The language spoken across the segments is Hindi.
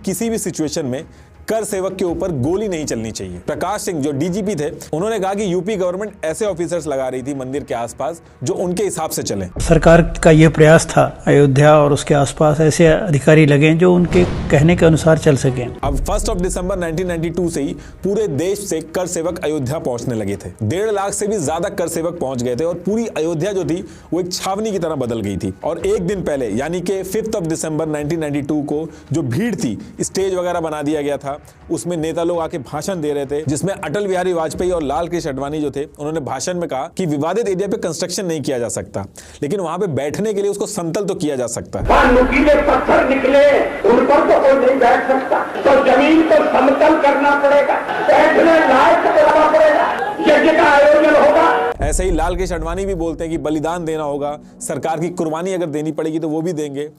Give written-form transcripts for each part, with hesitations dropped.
किसी भी सिचुएशन में कर सेवक के ऊपर गोली नहीं चलनी चाहिए। प्रकाश सिंह जो डीजीपी थे, उन्होंने कहा कि यूपी गवर्नमेंट ऐसे ऑफिसर्स लगा रही थी मंदिर के आसपास जो उनके हिसाब से चले। सरकार का यह प्रयास था अयोध्या और उसके आसपास ऐसे अधिकारी लगे जो उनके कहने के अनुसार चल सकें। अब 1 दिसंबर 1992 से ही पूरे देश से कर सेवक अयोध्या पहुंचने लगे थे। 1.5 लाख से भी ज्यादा कर सेवक पहुंच गए थे और पूरी अयोध्या जो थी वो एक छावनी की तरह बदल गई थी। और एक दिन पहले यानी कि 5 दिसंबर 1992 को जो भीड़ थी, स्टेज वगैरह बना दिया गया था, उसमें नेता लोग आके भाषण दे रहे थे, जिसमें अटल बिहारी वाजपेयी और लाल कृष्ण आडवाणी जो थे, उन्होंने भाषण में कहा कि विवादित एरिया पे कंस्ट्रक्शन नहीं किया जा सकता, लेकिन वहां पे बैठने के लिए उसको समतल तो किया जा सकता है। नुकीले पत्थर निकले, उन पर तो कोई नहीं बैठ सकता, तो जमीन को समतल करना पड़ेगा, बैठने लायक करना पड़ेगा, यज्ञ का आयोजन होगा। ऐसे ही लाल कृष्ण आडवाणी भी बोलते हैं कि बलिदान देना होगा, सरकार की कुर्बानी अगर देनी पड़ेगी तो वो भी देंगे।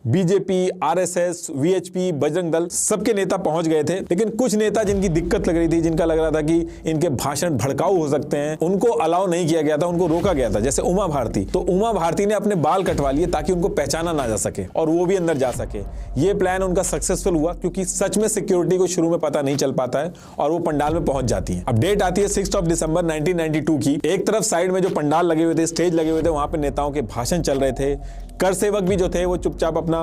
BJP, RSS, VHP, Bajrang Dal सबके नेता पहुंच गए थे, लेकिन कुछ नेता जिनकी दिक्कत लग रही थी, जिनका लग रहा था कि इनके भाषण भड़काऊ हो सकते हैं, उनको अलाउ नहीं किया गया था, उनको रोका गया था। जैसे उमा भारती, तो उमा भारती ने अपने बाल कटवा लिए ताकि उनको पहचाना ना जा सके और वो भी अंदर जा सके। ये प्लान उनका सक्सेसफुल हुआ क्योंकि सच में सिक्योरिटी को शुरू में पता नहीं चल पाता है और वो पंडाल में पहुंच जाती है। अब डेट आती है 6 दिसंबर 1992 की। एक तरफ साइड में जो पंडाल लगे हुए थे, स्टेज लगे हुए थे, वहां पे नेताओं के भाषण चल रहे थे। कर सेवक भी जो थे वो चुपचाप अपना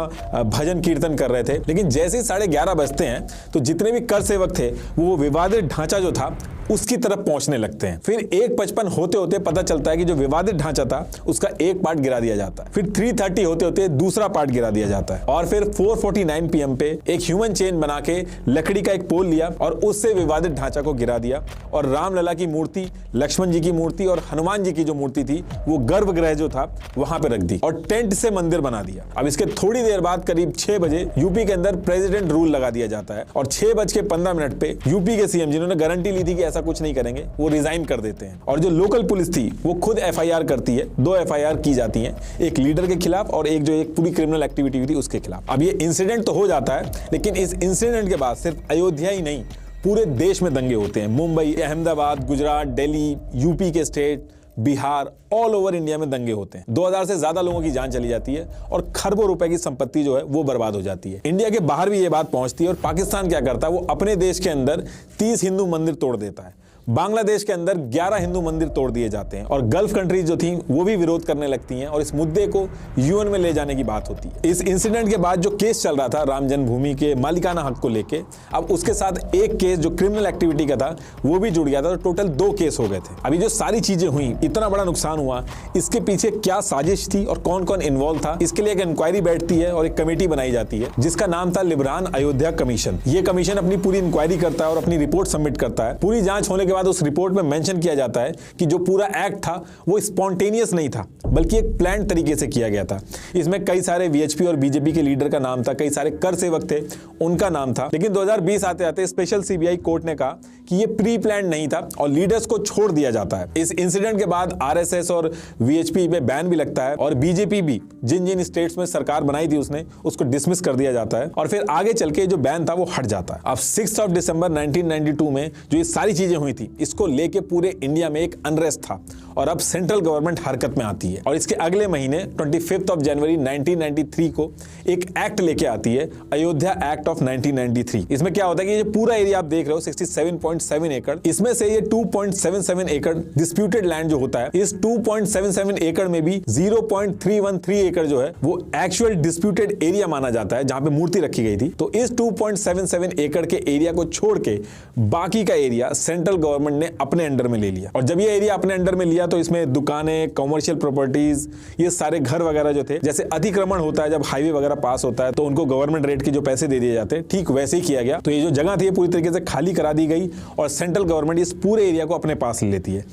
भजन कीर्तन कर रहे थे। लेकिन जैसे ही 11:30 बजते हैं तो जितने भी कर सेवक थे वो विवादित ढांचा जो था उसकी तरफ पहुंचने लगते हैं। फिर 1:55 होते होते पता चलता है कि जो विवादित ढांचा था उसका एक पार्ट गिरा दिया जाता है। फिर 3:30 होते होते दूसरा पार्ट गिरा दिया जाता है और फिर 4:49 PM पे एक ह्यूमन चेन बना के लकड़ी का एक पोल लिया और उससे विवादित ढांचा को गिरा दिया और रामलला की मूर्ति, लक्ष्मण जी की मूर्ति और हनुमान जी की जो मूर्ति थी वो गर्भगृह जो था वहां पे रख दी और टेंट से मंदिर बना दिया। अब इसके थोड़ी देर बाद करीब 6 बजे यूपी के अंदर प्रेसिडेंट रूल लगा दिया जाता है और 6:15 पे यूपी के सीएम, जिन्होंने गारंटी ली थी कि ऐसा कुछ नहीं करेंगे, वो रिजाइन कर देते हैं और जो लोकल पुलिस थी वो खुद FIR करती है। 2 FIR की जाती हैं, एक लीडर के खिलाफ और एक जो एक पूरी क्रिमिनल एक्टिविटी थी उसके खिलाफ। अब ये इंसिडेंट तो हो जाता है, लेकिन इस इंसिडेंट के बाद सिर्फ अयोध्या ही नहीं पूरे देश में दंगे होते हैं। मुंबई, अहमदाबाद, गुजरात, दिल्ली, यूपी के state, Bihar, all over India में दंगे होते हैं। 2000 से ज्यादा लोगों की जान चली जाती है और खरबों रुपए की संपत्ति जो है वो बर्बाद हो जाती है। इंडिया के बाहर भी ये बात पहुंचती है और पाकिस्तान क्या करता है, वो अपने देश के अंदर 30 हिंदू मंदिर तोड़ देता है। बांग्लादेश के अंदर 11 हिंदू मंदिर तोड़ दिए जाते हैं और गल्फ कंट्रीज जो थी वो भी विरोध करने लगती हैं और इस मुद्दे को UN में ले जाने की बात होती है। इस इंसिडेंट के बाद जो केस चल रहा था राम जन्मभूमि के मालिकाना हक को लेके, अब उसके साथ एक केस जो क्रिमिनल एक्टिविटी का था वो भी जुड़ गया था, तो टोटल 2 केस हो गए थे। अभी जो सारी चीजें हुई, इतना बड़ा नुकसान हुआ, इसके पीछे क्या साजिश थी और कौन कौन इन्वॉल्व था, इसके लिए एक इंक्वायरी बैठती है और एक कमेटी बनाई जाती है जिसका नाम था लिब्रान अयोध्या कमीशन। ये कमीशन अपनी पूरी इंक्वायरी करता है और अपनी रिपोर्ट सबमिट करता है। पूरी जांच होने के बाद उस रिपोर्ट में मेंशन किया जाता है कि जो पूरा एक्ट था वो स्पॉन्टेनियस नहीं था, बल्कि एक प्लान तरीके से किया गया था। इसमें कई सारे VHP और BJP के लीडर का नाम था, कई सारे कर सेवक थे उनका नाम था। लेकिन 2020 आते आते स्पेशल CBI कोर्ट ने कहा कि ये प्री प्लान नहीं था और लीडर्स को छोड़ दिया जाता है। इस इंसिडेंट के बाद RSS और VHP पे बैन भी लगता है और BJP भी जिन जिन स्टेट्स में सरकार बनाई थी उसने उसको डिसमिस कर दिया जाता है और फिर आगे चल के जो बैन था वो हट जाता है। अब 6 दिसंबर 1992 में जो ये सारी चीजें हुई थी, इसको लेके पूरे इंडिया में एक अनरेस्ट था और अब सेंट्रल गवर्नमेंट हरकत में आती है और इसके अगले महीने 25 जनवरी 1993 को एक एक्ट लेके आती है, अयोध्या एक्ट ऑफ 1993। इसमें क्या होता है कि ये पूरा एरिया आप देख रहे हो 67.7 एकड़, इसमें से ये 2.77 एकड़ डिस्प्यूटेड लैंड जो होता है, इस 2.77 एकड़ में भी 0.313 एकड़ जो है वो एक्चुअल डिस्प्यूटेड एरिया माना जाता है जहां पे मूर्ति रखी गई थी। तो इस 2.77 एकड़ के एरिया को छोड़ के बाकी का एरिया सेंट्रल गवर्नमेंट ने अपने अंडर में ले लिया और जब ये एरिया अपने अंडर में लिया तो इसमें दुकानें, कमर्शियल प्रॉपर्टीज, ये सारे घर वगैरह जो थे, जैसे अतिक्रमण होता है जब हाईवे वगैरह पास होता है तो उनको गवर्नमेंट रेट के जो पैसे दे दिए जाते हैं, ठीक वैसे ही किया गया। तो ये जो जगह थी पूरी तरीके से खाली करा दी गई और सेंट्रल गवर्नमेंट इस पूरे एरिया को अपने पास ले लेती है।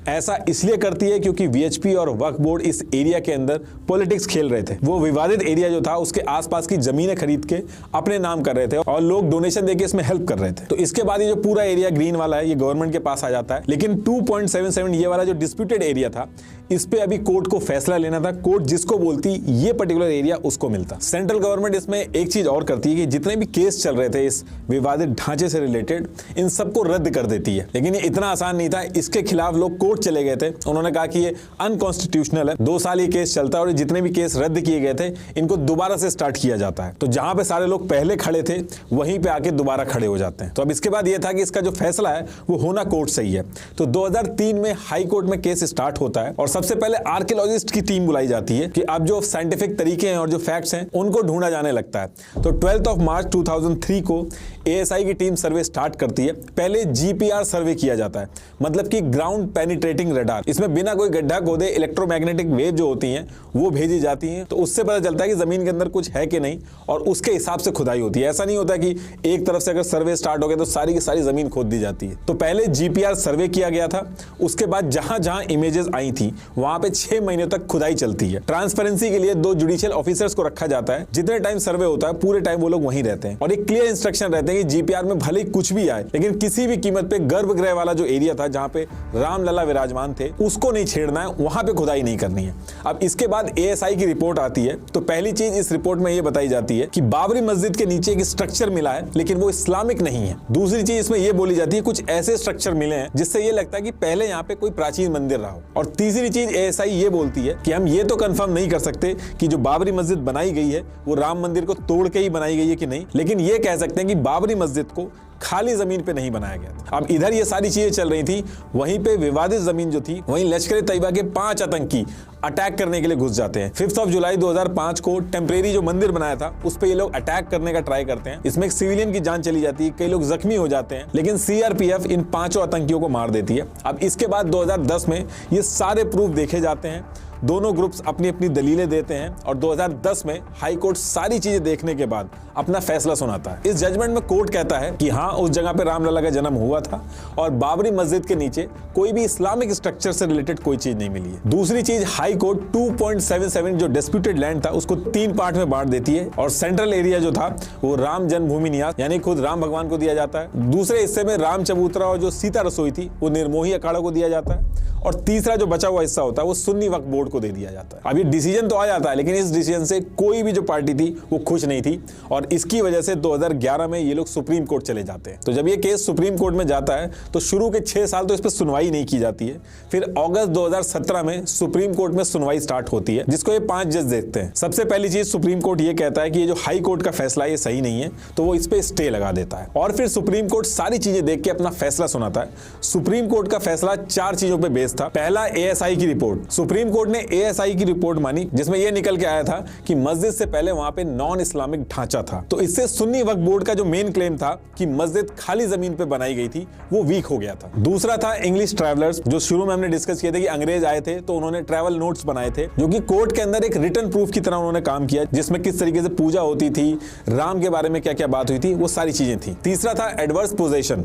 ऐसा इसलिए करती है क्योंकि VHP और वक्फ बोर्ड इस एरिया के अंदर पॉलिटिक्स खेल रहे थे। वो विवादित एरिया जो था उसके आसपास की जमीनें खरीद के अपने नाम कर रहे थे और लोग डोनेशन देके इसमें हेल्प कर रहे थे। तो इसके बाद ये जो पूरा एरिया ग्रीन वाला है ये गवर्नमेंट के पास आ जाता है, लेकिन 2.77 ये वाला जो डिस्प्यूटेड एरिया था इस पे अभी कोर्ट को फैसला लेना था। कोर्ट जिसको बोलती ये पर्टिकुलर एरिया उसको मिलता। सेंट्रल गवर्नमेंट इसमें एक चीज और करती है कि जितने भी केस चल रहे थे इस विवादित ढांचे से रिलेटेड, इन सबको रद्द कर देती है। लेकिन ये इतना आसान नहीं था। इसके खिलाफ लोग कोर्ट चले गए थे। उन्होंने कहा कि ये अनकॉन्स्टिट्यूशनल है, 2 साल ये केस चलता है और जितने भी केस रद्द किए गए थे इनको दोबारा से स्टार्ट किया जाता है। तो जहां पे सारे लोग पहले खड़े थे वहीं पे आके दोबारा खड़े हो जाते हैं। तो अब इसके बाद ये था कि इसका जो फैसला है वो होना कोर्ट से ही है। तो 2003 में हाई कोर्ट में केस स्टार्ट होता है और सबसे पहले आर्कियोलॉजिस्ट की टीम बुलाई जाती है कि अब जो साइंटिफिक तरीके हैं और जो फैक्ट्स हैं उनको ढूंढा जाने लगता है। तो 12 मार्च 2003 को ASI की टीम सर्वे स्टार्ट करती है। पहले GPR सर्वे किया जाता है, मतलब कि ग्राउंड पेनिट्रेटिंग रडार। इसमें बिना कोई गड्ढा खोदे इलेक्ट्रोमैग्नेटिक वेव जो होती हैं वो भेजी जाती हैं। तो उससे पता चलता है कि जमीन के अंदर कुछ है कि नहीं और उसके हिसाब से खुदाई होती है। ऐसा नहीं होता कि एक तरफ से अगर सर्वे स्टार्ट हो गया तो सारी की सारी जमीन खोद दी जाती है। तो पहले GPR सर्वे किया गया था। उसके बाद जहां जहां इमेजेस आई थी वहां पे 6 महीने तक खुदाई चलती है। ट्रांसपेरेंसी के लिए 2 जुडिशियल ऑफिसर्स को रखा जाता है। जितने टाइम सर्वे होता है पूरे टाइम वो लोग वहीं रहते हैं और एक क्लियर इंस्ट्रक्शन रहते हैं कि GPR में भले ही कुछ भी आए लेकिन किसी भी कीमत पे गर्भगृह वाला जो एरिया था जहां पे रामलला विराजमान थे उसको नहीं छेड़ना है, वहां पे खुदाई नहीं करनी है। अब इसके बाद ASI की रिपोर्ट आती है। तो पहली चीज इस रिपोर्ट में यह बताई जाती है कि बाबरी मस्जिद के नीचे एक स्ट्रक्चर मिला है लेकिन वो इस्लामिक नहीं है। दूसरी चीज इसमें यह बोली जाती है कुछ ऐसे स्ट्रक्चर मिले हैं जिससे यह लगता है कि पहले यहाँ पे कोई प्राचीन मंदिर रहा हो। और तीसरी चीज ASI ये बोलती है कि हम ये तो कंफर्म नहीं कर सकते कि जो बाबरी मस्जिद बनाई गई है वो राम मंदिर को तोड़ के ही बनाई गई है कि नहीं, लेकिन ये कह सकते हैं कि बाबरी मस्जिद को खाली जमीन पे नहीं बनाया गया था। अब इधर ये सारी चीजें चल रही थी, वहीं पे विवादित जमीन जो थी वहीं लश्कर-ए-तैयबा के 5 आतंकी अटैक करने के लिए घुस जाते हैं। 5 जुलाई 2005 को टेम्परेरी जो मंदिर बनाया था उस पे ये लोग अटैक करने का ट्राई करते हैं। इसमें एक सिविलियन की जान चली जाती है, कई लोग जख्मी हो जाते हैं, लेकिन CRPF इन 5 आतंकियों को मार देती है। अब इसके बाद 2010 में ये सारे प्रूफ देखे जाते हैं। दोनों ग्रुप्स अपनी अपनी दलीलें देते हैं और 2010 में हाई कोर्ट सारी चीजें देखने के बाद अपना फैसला सुनाता है। इस जजमेंट में कोर्ट कहता है कि हाँ, उस जगह पे रामलला का जन्म हुआ था और बाबरी मस्जिद के नीचे कोई भी इस्लामिक स्ट्रक्चर से रिलेटेड कोई चीज नहीं मिली है। दूसरी चीज, हाई कोर्ट 2.77 जो डिस्प्यूटेड लैंड था उसको 3 पार्ट में बांट देती है और सेंट्रल एरिया जो था वो राम जन्मभूमि न्यास यानी खुद राम भगवान को दिया जाता है। दूसरे हिस्से में राम चबूतरा और जो सीता रसोई थी वो निर्मोही अखाड़ा को दिया जाता है और तीसरा जो बचा हुआ हिस्सा होता है वो सुन्नी वक्फ बोर्ड को दे दिया जाता है। अभी डिसीजन तो आ जाता है लेकिन इस डिसीजन से कोई भी जो पार्टी थी वो खुश नहीं थी और इसकी वजह से 2011 में ये लोग सुप्रीम कोर्ट चले जाते हैं। तो जब ये केस सुप्रीम कोर्ट में जाता है तो शुरू के 6 साल तो इस पर सुनवाई नहीं की जाती है। फिर अगस्त 2017 में सुप्रीम कोर्ट में सुनवाई स्टार्ट होती है जिसको ये 5 जज देखते हैं। सबसे पहली चीज, सुप्रीम कोर्ट ये कहता है कि ये जो हाई कोर्ट का फैसला ये सही नहीं है, तो वो इस पे स्टे लगा देता है और फिर सुप्रीम कोर्ट सारी चीजें देख के अपना फैसला सुनाता है। सुप्रीम कोर्ट का फैसला 4 चीजों पे बेस्ड था। पहला, ASI की रिपोर्ट। सुप्रीम कोर्ट ने ASI की रिपोर्ट मानी जिसमें यह निकल के आया था कि मस्जिद से पहले वहां पे नॉन इस्लामिक ढांचा था। तो इससे सुन्नी वक्फ बोर्ड का जो मेन क्लेम था कि मस्जिद खाली जमीन पे बनाई गई थी वो वीक हो गया था। दूसरा था इंग्लिश ट्रैवलर्स, जो शुरू में हमने डिस्कस किए थे कि अंग्रेज आए थे तो उन्होंने ट्रैवल नोट्स बनाए थे जो कि कोर्ट के अंदर एक रिटन प्रूफ की तरह उन्होंने काम किया, जिसमें किस तरीके से पूजा होती थी, राम के बारे में क्या क्या बात हुई थी, वो सारी चीजें थी। तीसरा था एडवर्स पोजेशन।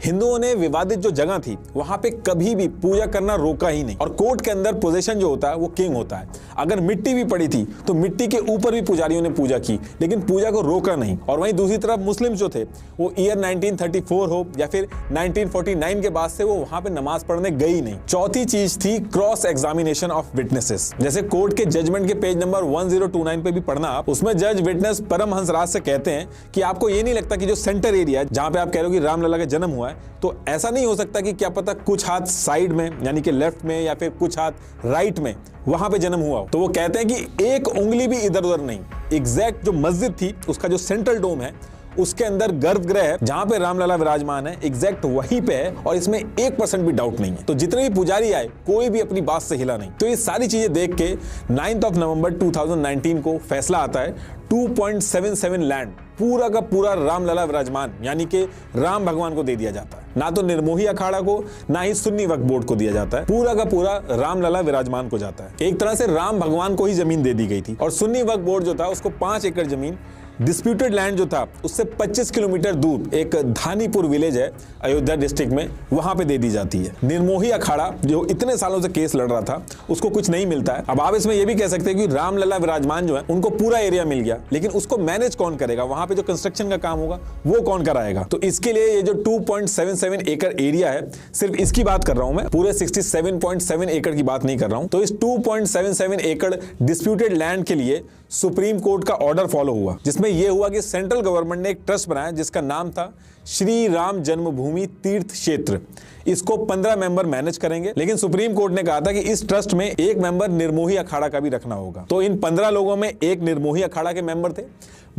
हिंदुओं ने विवादित जो जगह थी वहां पे कभी भी पूजा करना रोका ही नहीं और कोर्ट के अंदर पोजीशन जो होता है वो किंग होता है। अगर मिट्टी भी पड़ी थी तो मिट्टी के ऊपर भी पुजारियों ने पूजा की लेकिन पूजा को रोका नहीं। और वहीं दूसरी तरफ मुस्लिम जो थे वो ईयर 1934 हो या फिर 1949 के बाद से वो वहां पे नमाज पढ़ने गई नहीं। चौथी चीज थी क्रॉस एग्जामिनेशन ऑफ विटनेसेस। जैसे कोर्ट के जजमेंट के पेज नंबर 1029 पे भी पढ़ना आप, उसमें जज विटनेस परमहंस राज से कहते हैं कि आपको ये नहीं लगता कि जो सेंटर एरिया जहां पे आप कह रहे हो कि रामलला का जन्म हुआ है, तो ऐसा नहीं हो सकता कि क्या पता कुछ हाथ साइड में यानी कि लेफ्ट में या फिर कुछ हाथ राइट में वहां पे जन्म हुआ हो। तो वो कहते हैं कि एक उंगली भी इधर उधर नहीं। एग्जैक्ट जो मस्जिद थी उसका जो सेंट्रल डोम है उसके अंदर गर्भगृह है जहां पे रामलला विराजमान है, एग्जैक्ट वहीं पे है और इसमें 1% भी डाउट नहीं है। तो जितने भी पुजारी आए कोई भी अपनी बात से हिला नहीं। तो ये सारी चीजें देख के 9 नवंबर 2019 को फैसला आता है 2.77 लैंड पूरा का पूरा रामलला विराजमान यानी कि राम भगवान को दे दिया जाता है। ना तो निर्मोही अखाड़ा को ना ही सुन्नी वक्फ बोर्ड को दिया जाता है, पूरा का पूरा रामलला विराजमान को जाता है। एक तरह से राम भगवान को ही जमीन दे दी गई थी और सुन्नी वक्फ बोर्ड जो था उसको 5 एकड़ जमीन डिस्प्यूटेड लैंड जो था उससे 25 किलोमीटर दूर एक धानीपुर विलेज है अयोध्या डिस्ट्रिक्ट में, वहां पे दे दी जाती है। निर्मोही अखाड़ा जो इतने सालों से केस लड़ रहा था उसको कुछ नहीं मिलता है। अब आप इसमें यह भी कह सकते हैं कि रामलला विराजमान जो है उनको पूरा एरिया मिल गया, लेकिन उसको मैनेज कौन करेगा, वहां पे जो कंस्ट्रक्शन का काम होगा वो कौन कराएगा। तो इसके लिए ये जो 2.77 एकड़ एरिया है, सिर्फ इसकी बात कर रहा हूं मैं, पूरे 67.7 एकड़ की बात नहीं कर रहा हूं। तो इस 2.77 एकड़ डिस्प्यूटेड लैंड के लिए सुप्रीम कोर्ट का ऑर्डर फॉलो हुआ, जिसमें यह हुआ कि सेंट्रल गवर्नमेंट ने एक ट्रस्ट बनाया जिसका नाम था श्री राम जन्मभूमि तीर्थ क्षेत्र। इसको 15 मेंबर मैनेज करेंगे, लेकिन सुप्रीम कोर्ट ने कहा था कि इस ट्रस्ट में एक मेंबर निर्मोही अखाड़ा का भी रखना होगा। तो इन 15 लोगों में एक निर्मोही अखाड़ा के मेंबर थे,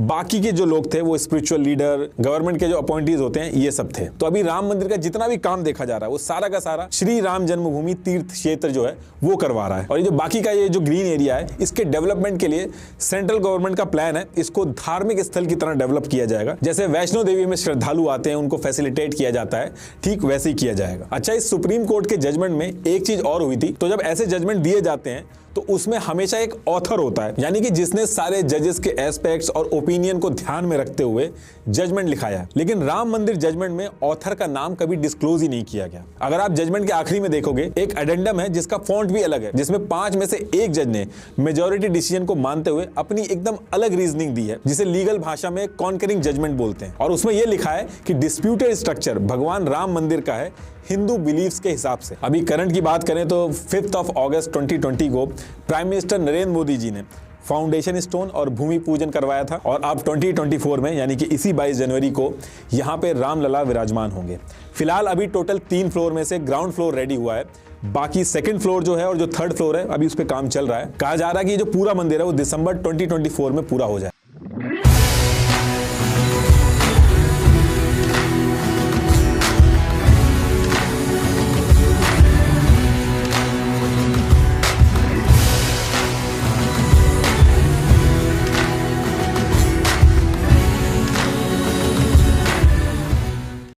बाकी के जो लोग थे वो स्पिरिचुअल लीडर, गवर्नमेंट के जो अपॉइंटीज होते हैं, ये सब थे। तो अभी राम मंदिर का जितना भी काम देखा जा रहा है वो सारा का सारा श्री राम जन्मभूमि तीर्थ क्षेत्र जो है वो करवा रहा है। और ये जो बाकी का ये जो ग्रीन एरिया है, इसके डेवलपमेंट के लिए सेंट्रल गवर्नमेंट का प्लान है, इसको धार्मिक स्थल की तरह डेवलप किया जाएगा। जैसे वैष्णो देवी में श्रद्धालु आते हैं, उनको फैसिलिटेट किया जाता है, ठीक वैसे ही किया जाएगा। अच्छा, इस सुप्रीम कोर्ट के जजमेंट में एक चीज और हुई थी। तो जब ऐसे जजमेंट दिए जाते हैं तो उसमें हमेशा एक ऑथर होता है, यानी कि जिसने सारे जजेस के एस्पेक्ट्स और ओपिनियन को ध्यान में रखते हुए जजमेंट लिखाया है। लेकिन राम मंदिर जजमेंट में ऑथर का नाम कभी डिस्क्लोज ही नहीं किया गया। अगर आप जजमेंट के आखिरी में देखोगे, एक एडेंडम है जिसका फॉन्ट भी अलग है, जिसमें 5 में से एक जज ने मेजॉरिटी डिसीजन को मानते हुए अपनी एकदम अलग रीजनिंग दी है, जिसे लीगल भाषा में कॉन्करिंग जजमेंट बोलते हैं। और उसमें यह लिखा है कि डिस्प्यूटेड स्ट्रक्चर भगवान राम मंदिर का है हिंदू बिलीफ्स के हिसाब से। अभी करंट की बात करें तो 5 अगस्त 2020 को प्राइम मिनिस्टर नरेंद्र मोदी जी ने फाउंडेशन स्टोन और भूमि पूजन करवाया था, और अब 2024 में यानी कि इसी 22 जनवरी को यहाँ पे रामलला विराजमान होंगे। फिलहाल अभी टोटल 3 फ्लोर में से ग्राउंड फ्लोर रेडी हुआ है, बाकी सेकंड फ्लोर जो है और जो थर्ड फ्लोर है अभी उस पर काम चल रहा है। कहा जा रहा है कि जो पूरा मंदिर है वो दिसंबर 2024 में पूरा हो जाए।